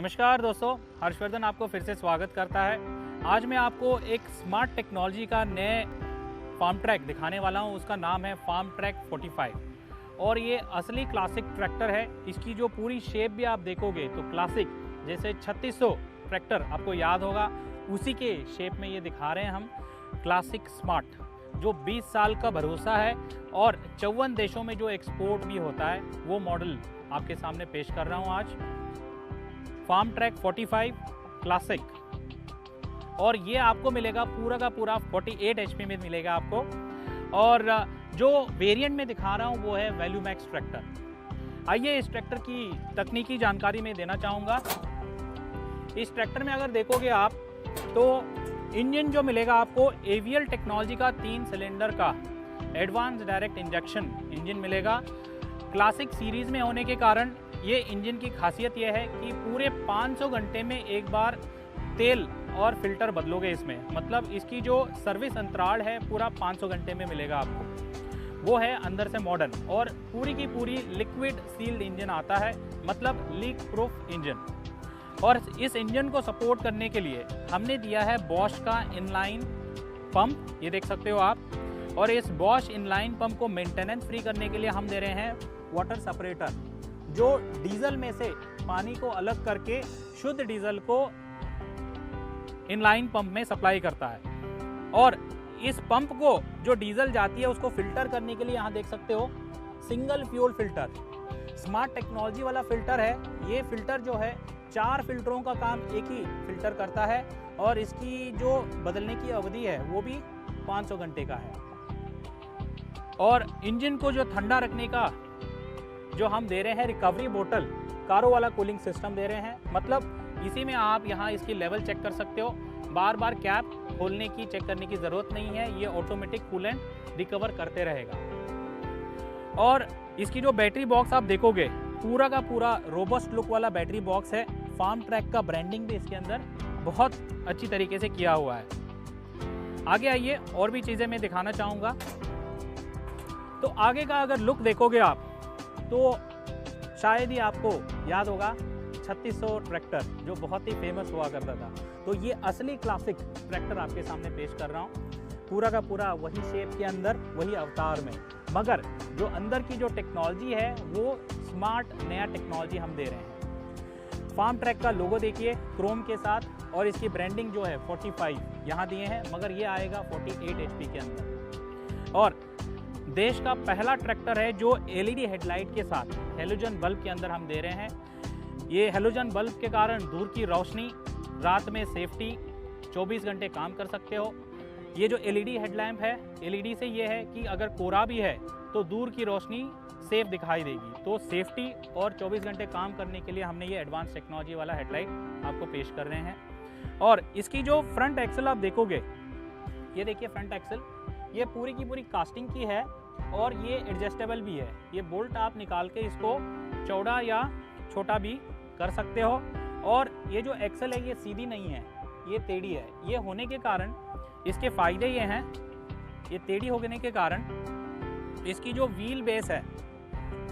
नमस्कार दोस्तों, हर्षवर्धन आपको फिर से स्वागत करता है। आज मैं आपको एक स्मार्ट टेक्नोलॉजी का नए फार्म ट्रैक दिखाने वाला हूं। उसका नाम है फार्म ट्रैक 45 और ये असली क्लासिक ट्रैक्टर है। इसकी जो पूरी शेप भी आप देखोगे तो क्लासिक, जैसे 3600 ट्रैक्टर आपको याद होगा, उसी के शेप में ये दिखा रहे हैं हम। क्लासिक स्मार्ट जो 20 साल का भरोसा है और 54 देशों में जो एक्सपोर्ट भी होता है, वो मॉडल आपके सामने पेश कर रहा हूँ आज। फार्म ट्रैक 45 क्लासिक, और ये आपको मिलेगा पूरा का पूरा 48 HP में मिलेगा आपको। और जो वेरिएंट में दिखा रहा हूँ वो है वैल्यू मैक्स ट्रैक्टर। आइए इस ट्रैक्टर की तकनीकी जानकारी मैं देना चाहूँगा। इस ट्रैक्टर में अगर देखोगे आप तो इंजन जो मिलेगा आपको एवीएल टेक्नोलॉजी का 3 सिलेंडर का एडवांस डायरेक्ट इंजेक्शन इंजन मिलेगा। क्लासिक सीरीज में होने के कारण ये इंजन की खासियत यह है कि पूरे 500 घंटे में एक बार तेल और फिल्टर बदलोगे इसमें। मतलब इसकी जो सर्विस अंतराल है पूरा 500 घंटे में मिलेगा आपको। वो है अंदर से मॉडर्न और पूरी की पूरी लिक्विड सील्ड इंजन आता है, मतलब लीक प्रूफ इंजन। और इस इंजन को सपोर्ट करने के लिए हमने दिया है बॉश का इनलाइन पंप, ये देख सकते हो आप। और इस बॉश इनलाइन पंप को मेंटेनेंस फ्री करने के लिए हम दे रहे हैं वाटर सेपरेटर, जो डीजल में से पानी को अलग करके शुद्ध डीजल को इनलाइन पंप में सप्लाई करता है। और इस पंप को जो डीजल जाती है उसको फिल्टर करने के लिए यहाँ देख सकते हो single fuel filter, smart technology वाला फिल्टर है। ये फिल्टर जो है 4 फिल्टरों का काम एक ही फिल्टर करता है और इसकी जो बदलने की अवधि है वो भी 500 घंटे का है। और इंजन को जो ठंडा रखने का जो हम दे रहे हैं रिकवरी बोतल, कारो वाला कूलिंग सिस्टम दे रहे हैं। मतलब इसी में आप यहाँ इसकी लेवल चेक कर सकते हो। बार बार कैप खोलने की, चेक करने की ज़रूरत नहीं है। ये ऑटोमेटिक कूलेंट रिकवर करते रहेगा। और इसकी जो बैटरी बॉक्स आप देखोगे पूरा का पूरा रोबस्ट लुक वाला बैटरी बॉक्स है। फार्म ट्रैक का ब्रांडिंग भी इसके अंदर बहुत अच्छी तरीके से किया हुआ है। आगे आइए और भी चीज़ें मैं दिखाना चाहूँगा। तो आगे का अगर लुक देखोगे आप तो शायद ही आपको याद होगा 3600 ट्रैक्टर जो बहुत ही फेमस हुआ करता था। तो ये असली क्लासिक ट्रैक्टर आपके सामने पेश कर रहा हूँ। पूरा का पूरा वही शेप के अंदर, वही अवतार में, मगर जो अंदर की जो टेक्नोलॉजी है वो स्मार्ट नया टेक्नोलॉजी हम दे रहे हैं। फार्म ट्रैक का लोगो देखिए क्रोम के साथ, और इसकी ब्रांडिंग जो है 45 यहाँ दिए हैं, मगर ये आएगा 48 HP के अंदर। और देश का पहला ट्रैक्टर है जो LED हेडलाइट के साथ हेलोजन बल्ब के अंदर हम दे रहे हैं। ये हेलोजन बल्ब के कारण दूर की रोशनी, रात में सेफ्टी, 24 घंटे काम कर सकते हो। ये जो LED हेडलैम्प है, LED से ये है कि अगर कोहरा भी है तो दूर की रोशनी सेफ दिखाई देगी। तो सेफ्टी और 24 घंटे काम करने के लिए हमने ये एडवांस टेक्नोलॉजी वाला हेडलाइट आपको पेश कर रहे हैं। और इसकी जो फ्रंट एक्सल आप देखोगे, ये देखिए फ्रंट एक्सल, ये पूरी की पूरी कास्टिंग की है और ये एडजस्टेबल भी है। ये बोल्ट आप निकाल के इसको चौड़ा या छोटा भी कर सकते हो। और ये जो एक्सल है ये सीधी नहीं है, ये टेढ़ी है। ये होने के कारण इसके फ़ायदे ये हैं, ये टेढ़ी होने के कारण इसकी जो व्हील बेस है,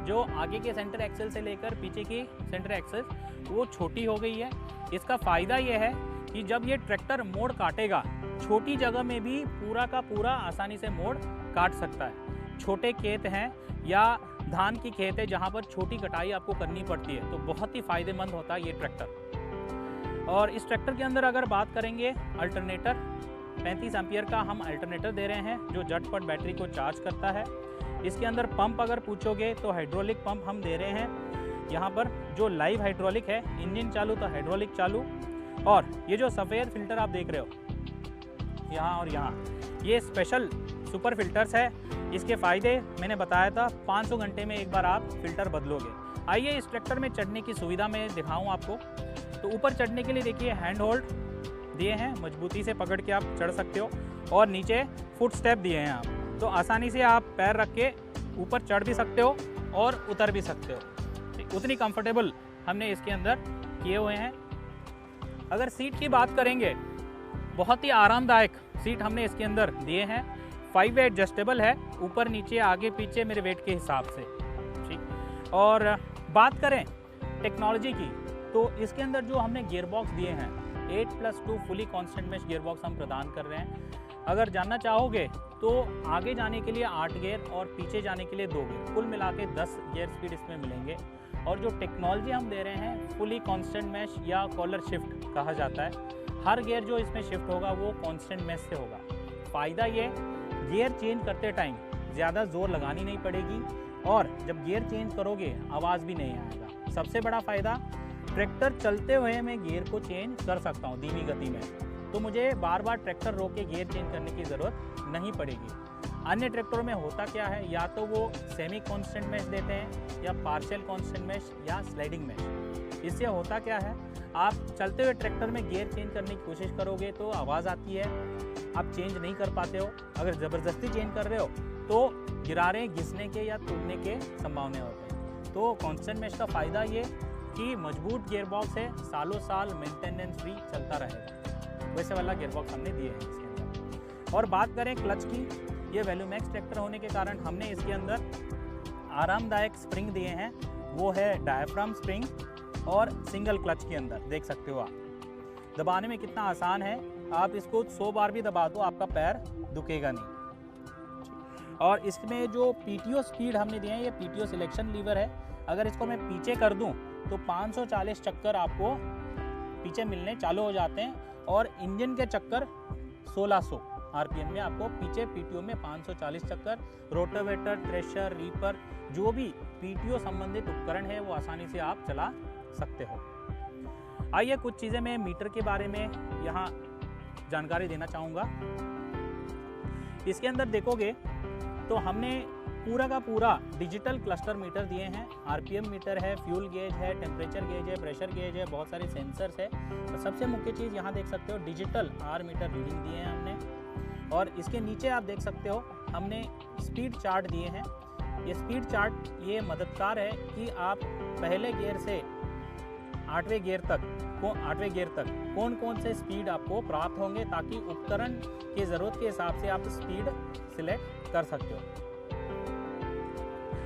जो आगे के सेंटर एक्सल से लेकर पीछे की सेंटर एक्सल, वो छोटी हो गई है। इसका फ़ायदा ये है कि जब ये ट्रैक्टर मोड़ काटेगा, छोटी जगह में भी पूरा का पूरा आसानी से मोड़ काट सकता है। छोटे खेत हैं या धान की खेत है जहाँ पर छोटी कटाई आपको करनी पड़ती है, तो बहुत ही फ़ायदेमंद होता है ये ट्रैक्टर। और इस ट्रैक्टर के अंदर अगर बात करेंगे अल्टरनेटर, 35 एम्पियर का हम अल्टरनेटर दे रहे हैं जो झटपट बैटरी को चार्ज करता है। इसके अंदर पंप अगर पूछोगे तो हाइड्रोलिक पंप हम दे रहे हैं यहाँ पर, जो लाइव हाइड्रोलिक है, इंजन चालू तो हाइड्रोलिक चालू। और ये जो सफ़ेद फिल्टर आप देख रहे हो यहाँ और यहाँ, ये स्पेशल सुपर फिल्टर्स है। इसके फ़ायदे मैंने बताया था, 500 घंटे में एक बार आप फिल्टर बदलोगे। आइए इस ट्रैक्टर में चढ़ने की सुविधा मैं दिखाऊं आपको। तो ऊपर चढ़ने के लिए देखिए हैंड होल्ड दिए हैं, मजबूती से पकड़ के आप चढ़ सकते हो। और नीचे फुट स्टेप दिए हैं आप, तो आसानी से आप पैर रख के ऊपर चढ़ भी सकते हो और उतर भी सकते हो। उतनी कंफर्टेबल हमने इसके अंदर किए हुए हैं। अगर सीट की बात करेंगे, बहुत ही आरामदायक सीट हमने इसके अंदर दिए हैं। 5 वे एडजस्टेबल है, ऊपर नीचे आगे पीछे मेरे वेट के हिसाब से, ठीक। और बात करें टेक्नोलॉजी की तो इसके अंदर जो हमने गियर बॉक्स दिए हैं 8+2 fully constant mesh gear box हम प्रदान कर रहे हैं। अगर जानना चाहोगे तो आगे जाने के लिए 8 गियर और पीछे जाने के लिए 2 गियर, कुल मिला के 10 गियर स्पीड इसमें मिलेंगे। और जो टेक्नोलॉजी हम दे रहे हैं फुली कांस्टेंट मेश या कॉलर शिफ्ट कहा जाता है। हर गियर जो इसमें शिफ्ट होगा वो कांस्टेंट मेश से होगा। फ़ायदा ये, गियर चेंज करते टाइम ज़्यादा ज़ोर लगानी नहीं पड़ेगी और जब गियर चेंज करोगे आवाज़ भी नहीं आएगा। सबसे बड़ा फ़ायदा, ट्रैक्टर चलते हुए मैं गियर को चेंज कर सकता हूँ धीमी गति में, तो मुझे बार बार ट्रैक्टर रोक के गियर चेंज करने की ज़रूरत नहीं पड़ेगी। अन्य ट्रैक्टरों में होता क्या है, या तो वो सेमी कांस्टेंट मेश देते हैं या पार्शियल कांस्टेंट मेश या स्लाइडिंग मेश। इससे होता क्या है, आप चलते हुए ट्रैक्टर में गियर चेंज करने की कोशिश करोगे तो आवाज़ आती है, आप चेंज नहीं कर पाते हो। अगर ज़बरदस्ती चेंज कर रहे हो तो गिरारे घिसने के या टूटने के संभावना होते हैं। तो कांस्टेंट मेश का फ़ायदा ये कि मजबूत गियर बॉक्स है, सालों साल मेंटेनेंस फ्री चलता रहेगा। वैसे वाला गियर बॉक्स हमने दिए हैं इसके अंदर। और बात करें क्लच की, ये वैल्यूमैक्स ट्रैक्टर होने के कारण हमने इसके अंदर आरामदायक स्प्रिंग दिए हैं, वो है डायफ्राम स्प्रिंग और सिंगल क्लच के अंदर देख सकते हो आप। दबाने में कितना आसान है, आप इसको 100 बार भी दबा दो आपका पैर दुखेगा नहीं। और इसमें जो पीटीओ स्पीड हमने दिए हैं, ये पीटीओ सिलेक्शन लीवर है। अगर इसको मैं पीछे कर दूं तो 540 चक्कर आपको पीछे मिलने चालू हो जाते हैं और इंजन के चक्कर 1600 आरपीएम में आपको पीछे पीटीओ में 540 चक्कर। रोटावेटर, थ्रेशर, रीपर, जो भी पीटीओ संबंधित उपकरण है वो आसानी से आप चला सकते हो। आइए कुछ चीज़ें मैं मीटर के बारे में यहाँ जानकारी देना चाहूँगा। इसके अंदर देखोगे तो हमने पूरा का पूरा डिजिटल क्लस्टर मीटर दिए हैं। आरपीएम मीटर है, फ्यूल गेज है, टेम्परेचर गेज है, प्रेशर गेज है, बहुत सारे सेंसर्स है। और सबसे मुख्य चीज़ यहाँ देख सकते हो डिजिटल आर मीटर रीडिंग दिए हैं हमने। और इसके नीचे आप देख सकते हो हमने स्पीड चार्ट दिए हैं। ये स्पीड चार्ट ये मददगार है कि आप पहले गियर से 8वें गियर तक कौन कौन से स्पीड आपको प्राप्त होंगे, ताकि उपकरण की ज़रूरत के हिसाब से आप स्पीड सिलेक्ट कर सकते हो।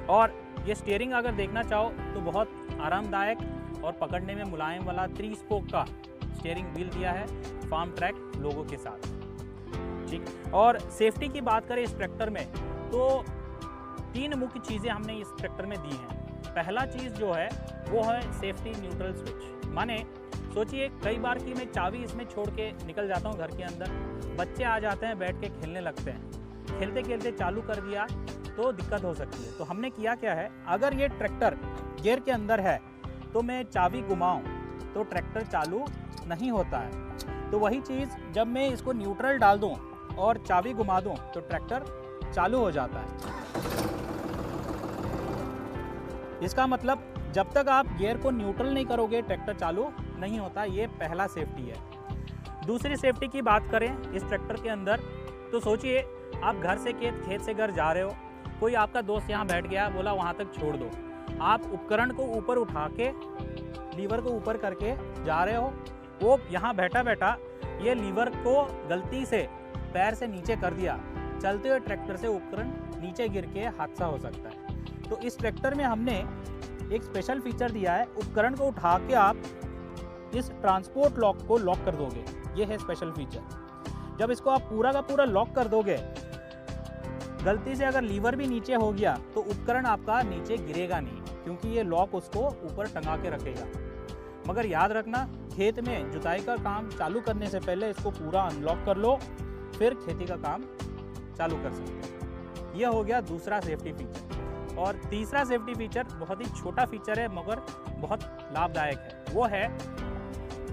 और ये स्टीयरिंग अगर देखना चाहो तो बहुत आरामदायक और पकड़ने में मुलायम वाला 3 स्पोक का स्टीयरिंग व्हील दिया है फार्म ट्रैक लोगो के साथ। ठीक, और सेफ्टी की बात करें इस ट्रैक्टर में तो 3 मुख्य चीज़ें हमने इस ट्रैक्टर में दी हैं। पहला चीज़ जो है वो है सेफ्टी न्यूट्रल स्विच। माने सोचिए कई बार कि मैं चाबी इसमें छोड़ के निकल जाता हूँ घर के अंदर, बच्चे आ जाते हैं बैठ के खेलने लगते हैं, खेलते खेलते चालू कर दिया तो दिक्कत हो सकती है। तो हमने किया क्या है, अगर ये ट्रैक्टर गियर के अंदर है तो मैं चाबी घुमाऊँ तो ट्रैक्टर चालू नहीं होता है। तो वही चीज़ जब मैं इसको न्यूट्रल डाल दूँ और चाबी घुमा दूँ तो ट्रैक्टर चालू हो जाता है। इसका मतलब जब तक आप गियर को न्यूट्रल नहीं करोगे ट्रैक्टर चालू नहीं होता। ये पहला सेफ्टी है। दूसरी सेफ्टी की बात करें इस ट्रैक्टर के अंदर तो सोचिए आप घर से खेत से घर जा रहे हो, कोई आपका दोस्त यहाँ बैठ गया, बोला वहाँ तक छोड़ दो। आप उपकरण को ऊपर उठा के लीवर को ऊपर करके जा रहे हो, वो यहाँ बैठा बैठा ये लीवर को गलती से पैर से नीचे कर दिया, चलते हुए ट्रैक्टर से उपकरण नीचे गिर के हादसा हो सकता है। तो इस ट्रैक्टर में हमने एक स्पेशल फीचर दिया है, उपकरण को उठा के आप इस ट्रांसपोर्ट लॉक को लॉक कर दोगे। ये है स्पेशल फीचर। जब इसको आप पूरा का पूरा लॉक कर दोगे, गलती से अगर लीवर भी नीचे हो गया तो उपकरण आपका नीचे गिरेगा नहीं, क्योंकि ये लॉक उसको ऊपर टंगा के रखेगा। मगर याद रखना, खेत में जुताई का काम चालू करने से पहले इसको पूरा अनलॉक कर लो, फिर खेती का काम चालू कर सकते हो। यह हो गया दूसरा सेफ्टी फीचर। और तीसरा सेफ्टी फीचर बहुत ही छोटा फीचर है मगर बहुत लाभदायक है, वो है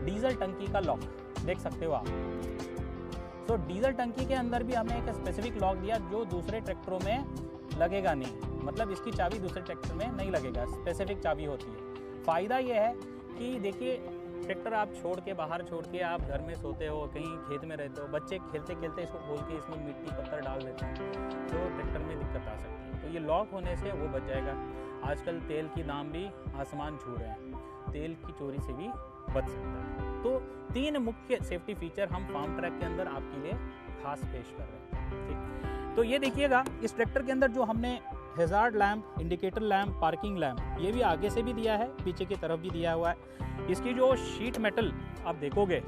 डीजल टंकी का लॉक। देख सकते हो आप। तो डीजल टंकी के अंदर भी हमने एक स्पेसिफिक लॉक दिया जो दूसरे ट्रैक्टरों में लगेगा नहीं, मतलब इसकी चाबी दूसरे ट्रैक्टर में नहीं लगेगा, स्पेसिफिक चाबी होती है। फ़ायदा ये है कि देखिए ट्रैक्टर आप बाहर छोड़ के आप घर में सोते हो, कहीं खेत में रहते हो, बच्चे खेलते खेलते इसको खोल के इसमें मिट्टी पत्थर डाल देते हैं तो ट्रैक्टर में दिक्कत आ सकती है। तो ये लॉक होने से वो बच जाएगा। आजकल तेल की दाम भी आसमान छू रहे हैं, तेल की चोरी से भी बच सकता है। तो 3 मुख्य सेफ्टी फीचर हम फार्म ट्रैक के अंदर आपके लिए खास पेश कर रहे हैं। ठीक, तो ये देखिएगा इस ट्रैक्टर के अंदर जो हमने hazard lamp, indicator lamp, parking lamp, ये भी आगे से भी दिया है, पीछे की तरफ भी दिया हुआ है। इसकी जो शीट मेटल आप देखोगे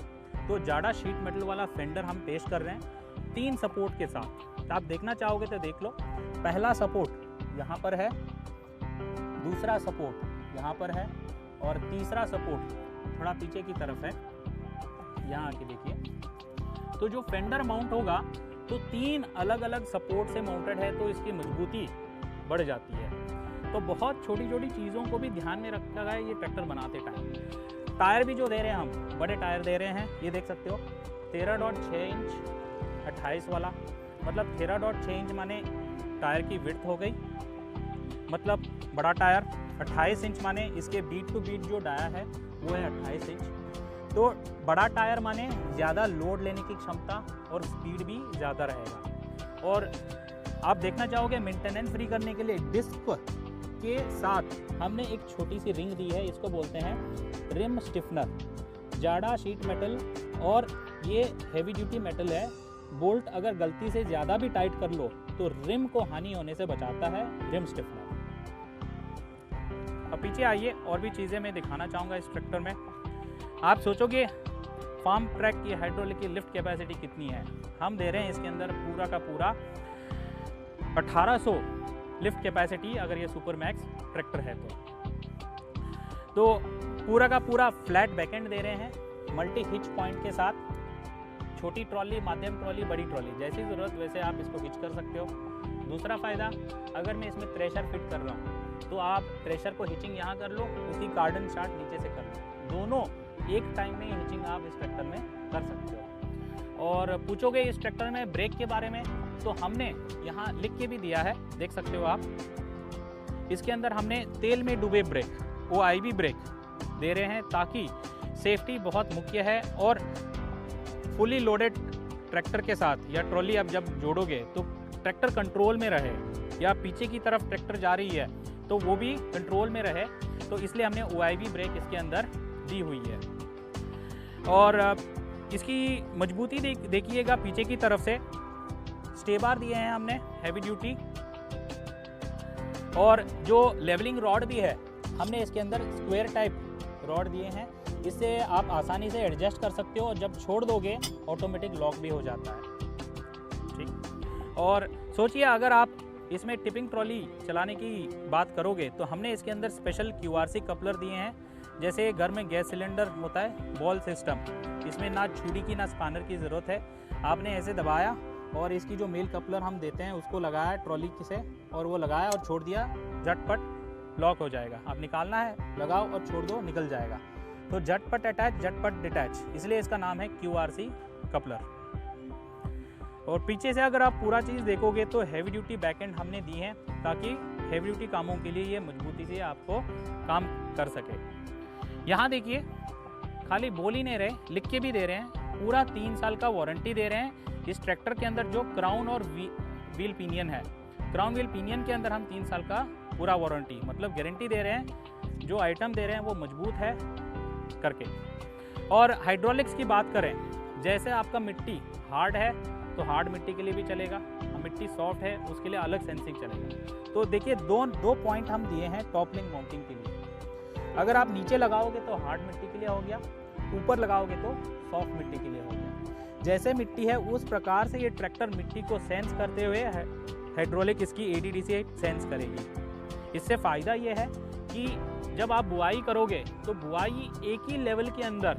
तो जाडा शीट मेटल वाला फेंडर हम पेश कर रहे हैं 3 सपोर्ट के साथ। आप देखना चाहोगे तो देख लो। पहला सपोर्ट यहाँ पर है, दूसरा सपोर्ट यहाँ पर है और तीसरा सपोर्ट थोड़ा पीछे की तरफ है, यहाँ आके देखिए। तो जो फेंडर माउंट होगा तो 3 अलग अलग सपोर्ट से माउंटेड है, तो इसकी मजबूती बढ़ जाती है। तो बहुत छोटी छोटी चीज़ों को भी ध्यान में रखा गया है ये ट्रैक्टर बनाते टाइम। टायर भी जो दे रहे हैं हम बड़े टायर दे रहे हैं, ये देख सकते हो 13.6 इंच 28 वाला, मतलब 13.6 इंच माने टायर की विड्थ हो गई, मतलब बड़ा टायर। 28 इंच माने इसके बीट टू बीट जो डाया है वो है 28 इंच। तो बड़ा टायर माने ज़्यादा लोड लेने की क्षमता और स्पीड भी ज़्यादा रहेगा। और आप देखना चाहोगे मेंटेनेंस फ्री करने के लिए डिस्क के साथ हमने एक छोटी सी रिंग दी है, इसको बोलते हैं रिम स्टिफनर। जाडा शीट मेटल और ये हैवी ड्यूटी मेटल है, बोल्ट अगर गलती से ज़्यादा भी टाइट कर लो तो रिम को हानि होने से बचाता है रिम स्टिफनर। अब पीछे आइए, और भी चीज़ें मैं दिखाना चाहूँगा इस ट्रैक्टर में। आप सोचोगे फार्म ट्रैक की हाइड्रोलिक की लिफ्ट कैपेसिटी कितनी है। हम दे रहे हैं इसके अंदर पूरा का पूरा 1800 लिफ्ट कैपेसिटी, अगर ये सुपर मैक्स ट्रैक्टर है तो पूरा का पूरा फ्लैट बैकएंड दे रहे हैं मल्टी हिच पॉइंट के साथ। छोटी ट्रॉली, माध्यम ट्रॉली, बड़ी ट्रॉली, जैसी ज़रूरत वैसे आप इसको हिच कर सकते हो। दूसरा फ़ायदा, अगर मैं इसमें थ्रेशर फिट कर रहा हूँ तो आप थ्रेशर को हिचिंग यहाँ कर लो, उसी कार्डन शार्ट नीचे से कर लो। दोनों एक टाइम में हिचिंग आप इस ट्रैक्टर में कर सकते हो। और पूछोगे इस ट्रैक्टर में ब्रेक के बारे में, तो हमने यहाँ लिख के भी दिया है, देख सकते हो आप। इसके अंदर हमने तेल में डूबे ब्रेक, OIB ब्रेक दे रहे हैं, ताकि सेफ्टी बहुत मुख्य है। और फुली लोडेड ट्रैक्टर के साथ या ट्रॉली आप जब जोड़ोगे तो ट्रैक्टर कंट्रोल में रहे, या पीछे की तरफ ट्रैक्टर जा रही है तो वो भी कंट्रोल में रहे, तो इसलिए हमने OIB ब्रेक इसके अंदर दी हुई है। और इसकी मजबूती देखिएगा, पीछे की तरफ से स्टेबार दिए हैं हमने हैवी ड्यूटी, और जो लेवलिंग रॉड भी है हमने इसके अंदर स्क्वायर टाइप रॉड दिए हैं। इससे आप आसानी से एडजस्ट कर सकते हो, और जब छोड़ दोगे ऑटोमेटिक लॉक भी हो जाता है। ठीक। और सोचिए अगर आप इसमें टिपिंग ट्रॉली चलाने की बात करोगे तो हमने इसके अंदर स्पेशल QRC कपलर दिए हैं। जैसे घर में गैस सिलेंडर होता है बॉल सिस्टम, इसमें ना छुरी की ना स्पानर की ज़रूरत है। आपने ऐसे दबाया और इसकी जो मेल कपलर हम देते हैं उसको लगाया ट्रॉली से, और वो लगाया और छोड़ दिया, झटपट लॉक हो जाएगा। आप निकालना है, लगाओ और छोड़ दो, निकल जाएगा। तो झटपट अटैच, झटपट डिटैच, इसलिए इसका नाम है QRC कपलर। और पीछे से अगर आप पूरा चीज़ देखोगे तो हैवी ड्यूटी बैकएंड हमने दी है, ताकि हैवी ड्यूटी कामों के लिए ये मजबूती से आपको काम कर सके। यहाँ देखिए, खाली बोल ही नहीं रहे, लिख के भी दे रहे हैं। पूरा 3 साल का वारंटी दे रहे हैं इस ट्रैक्टर के अंदर। जो क्राउन और व्हील पिनियन है, क्राउन व्हील पिनियन के अंदर हम 3 साल का पूरा वारंटी, मतलब गारंटी दे रहे हैं। जो आइटम दे रहे हैं वो मजबूत है करके। और हाइड्रोलिक्स की बात करें, जैसे आपका मिट्टी हार्ड है तो हार्ड मिट्टी के लिए भी चलेगा, मिट्टी सॉफ्ट है उसके लिए अलग सेंसिंग चलेगा। तो देखिए दो पॉइंट हम दिए हैं टॉप लिंक माउंटिंग के लिए। अगर आप नीचे लगाओगे तो हार्ड मिट्टी के लिए हो गया, ऊपर लगाओगे तो सॉफ्ट मिट्टी के लिए हो गया। जैसे मिट्टी है उस प्रकार से ये ट्रैक्टर मिट्टी को सेंस करते हुए हाइड्रोलिक इसकी ADDC सेंस करेगी। इससे फ़ायदा ये है कि जब आप बुआई करोगे तो बुआई एक ही लेवल के अंदर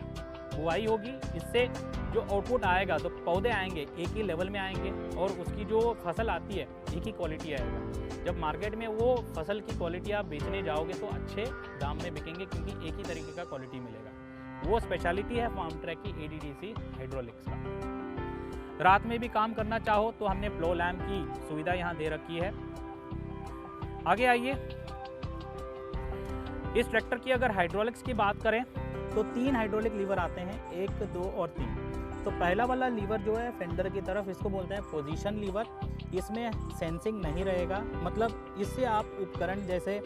बुआई होगी। इससे जो आउटपुट आएगा, तो पौधे आएंगे एक ही लेवल में आएंगे, और उसकी जो फसल आती है एक ही क्वालिटी आएगा। जब मार्केट में वो फसल की क्वालिटी आप बेचने जाओगे तो अच्छे दाम में बिकेंगे, क्योंकि एक ही तरीके का क्वालिटी मिलेगा। वो स्पेशलिटी है फार्म ट्रैक की ADDC हाइड्रोलिक्स का। रात में भी काम करना चाहो तो हमने फ्लो लैम्प की सुविधा यहाँ दे रखी है। आगे आइए, इस ट्रैक्टर की अगर हाइड्रोलिक्स की बात करें तो 3 हाइड्रोलिक लीवर आते हैं, 1, 2 और 3। तो पहला वाला लीवर जो है फेंडर की तरफ, इसको बोलते हैं पोजीशन लीवर। इसमें सेंसिंग नहीं रहेगा, मतलब इससे आप उपकरण जैसे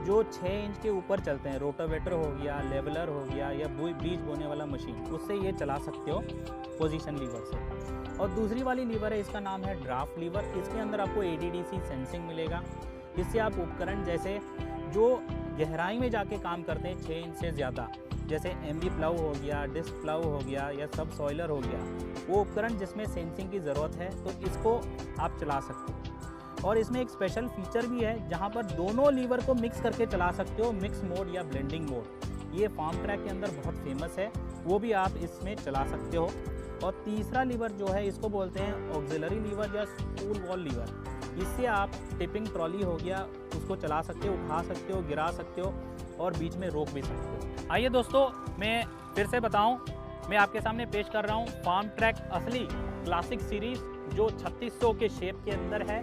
जो 6 इंच के ऊपर चलते हैं, रोटावेटर हो गया, लेवलर हो गया या बीज बोने वाला मशीन, उससे ये चला सकते हो पोजीशन लीवर से। और दूसरी वाली लीवर है, इसका नाम है ड्राफ्ट लीवर। इसके अंदर आपको ADDC सेंसिंग मिलेगा। इससे आप उपकरण जैसे जो गहराई में जाके काम करते हैं 6 इंच से ज़्यादा, जैसे MB प्लाउ हो गया, डिस्क प्लाउ हो गया या सब सॉइलर हो गया, वो उपकरण जिसमें सेंसिंग की ज़रूरत है तो इसको आप चला सकते हो। और इसमें एक स्पेशल फीचर भी है जहाँ पर दोनों लीवर को मिक्स करके चला सकते हो, मिक्स मोड या ब्लेंडिंग मोड। ये फार्म ट्रैक के अंदर बहुत फेमस है, वो भी आप इसमें चला सकते हो। और तीसरा लीवर जो है इसको बोलते हैं ऑक्सिलरी लीवर या स्पूल वॉल लीवर। इससे आप टिपिंग ट्रॉली हो गया उसको चला सकते हो, उठा सकते हो, गिरा सकते हो और बीच में रोक भी सकते हो। आइए दोस्तों, मैं फिर से बताऊं, मैं आपके सामने पेश कर रहा हूं फार्म ट्रैक असली क्लासिक सीरीज़ जो 3600 के शेप के अंदर है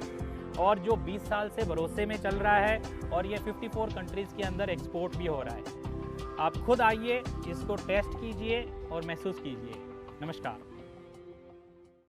और जो 20 साल से भरोसे में चल रहा है और ये 54 कंट्रीज़ के अंदर एक्सपोर्ट भी हो रहा है। आप खुद आइए, इसको टेस्ट कीजिए और महसूस कीजिए। नमस्कार।